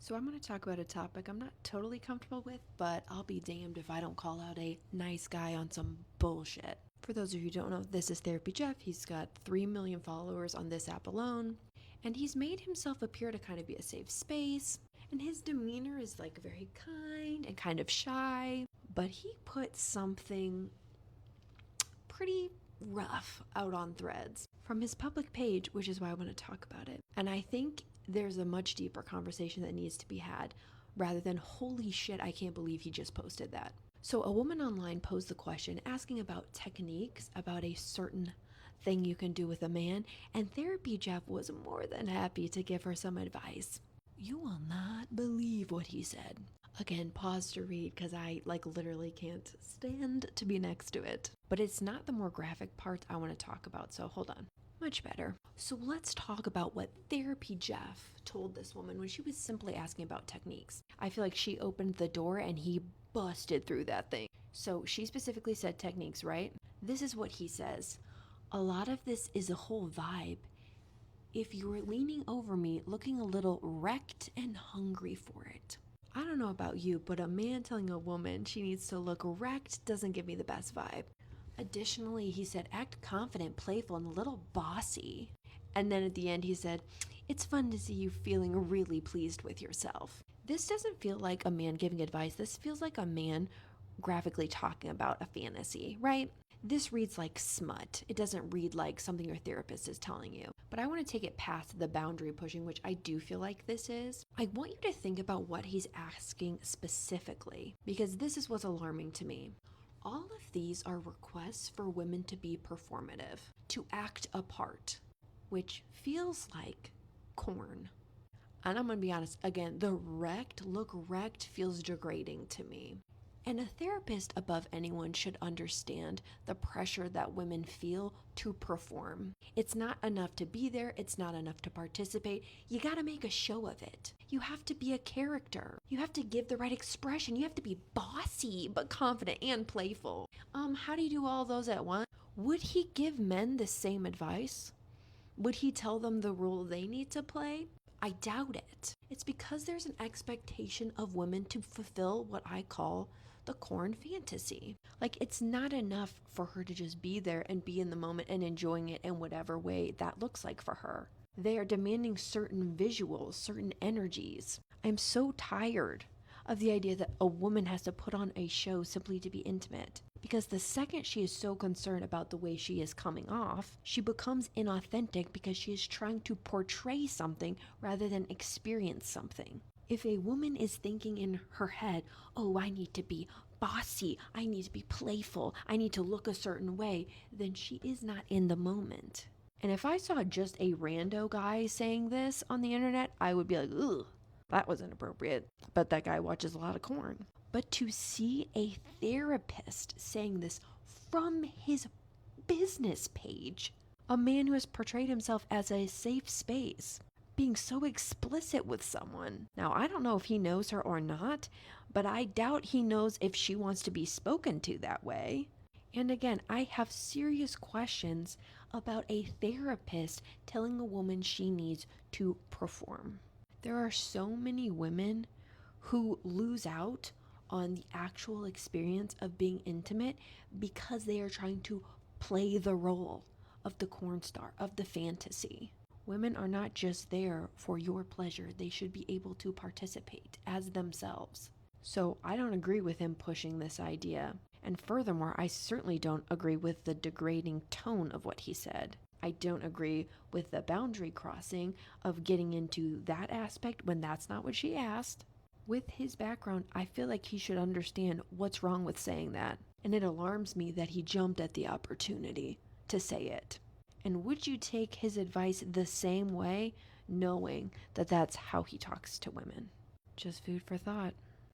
So I'm going to talk about a topic I'm not totally comfortable with, but I'll be damned if I don't call out a nice guy on some bullshit. For those of you who don't know, this is Therapy Jeff. He's got 3 million followers on this app alone, and he's made himself appear to kind of be a safe space, and his demeanor is like very kind and kind of shy, but he put something pretty rough out on Threads from his public page, which is why I want to talk about it. And I think there's a much deeper conversation that needs to be had rather than, holy shit, I can't believe he just posted that. So a woman online posed the question asking about techniques about a certain thing you can do with a man, and Therapy Jeff was more than happy to give her some advice. You will not believe what he said. Again, pause to read because I literally can't stand to be next to it. But it's not the more graphic parts I want to talk about, so hold on. Much better. So let's talk about what Therapy Jeff told this woman when she was simply asking about techniques. I feel like she opened the door and he busted through that thing. So she specifically said techniques, right? This is what he says. A lot of this is a whole vibe. If you're leaning over me looking a little wrecked and hungry for it. I don't know about you, but a man telling a woman she needs to look wrecked doesn't give me the best vibe. Additionally, he said, act confident, playful, and a little bossy. And then at the end, he said, it's fun to see you feeling really pleased with yourself. This doesn't feel like a man giving advice. This feels like a man graphically talking about a fantasy, right? This reads like smut. It doesn't read like something your therapist is telling you. But I want to take it past the boundary pushing, which I do feel like this is. I want you to think about what he's asking specifically, because this is what's alarming to me. All of these are requests for women to be performative, to act a part, which feels like corn. And I'm going to be honest, again, the look wrecked feels degrading to me. And a therapist above anyone should understand the pressure that women feel to perform. It's not enough to be there. It's not enough to participate. You got to make a show of it. You have to be a character. You have to give the right expression. You have to be bossy, but confident and playful. How do you do all those at once? Would he give men the same advice? Would he tell them the role they need to play? I doubt it. It's because there's an expectation of women to fulfill what I call the corn fantasy. Like, it's not enough for her to just be there and be in the moment and enjoying it in whatever way that looks like for her. They are demanding certain visuals, certain energies. I'm so tired of the idea that a woman has to put on a show simply to be intimate. Because the second she is so concerned about the way she is coming off, she becomes inauthentic because she is trying to portray something rather than experience something. If a woman is thinking in her head, oh, I need to be bossy, I need to be playful, I need to look a certain way, then she is not in the moment. And if I saw just a rando guy saying this on the internet, I would be like, ugh, that was inappropriate. But that guy watches a lot of corn. But to see a therapist saying this from his business page, a man who has portrayed himself as a safe space, being so explicit with someone. Now, I don't know if he knows her or not, but I doubt he knows if she wants to be spoken to that way. And again, I have serious questions about a therapist telling a woman she needs to perform. There are so many women who lose out on the actual experience of being intimate because they are trying to play the role of the corn star, of the fantasy. Women are not just there for your pleasure. They should be able to participate as themselves. So I don't agree with him pushing this idea. And furthermore, I certainly don't agree with the degrading tone of what he said. I don't agree with the boundary crossing of getting into that aspect when that's not what she asked. With his background, I feel like he should understand what's wrong with saying that. And it alarms me that he jumped at the opportunity to say it. And would you take his advice the same way, knowing that that's how he talks to women? Just food for thought.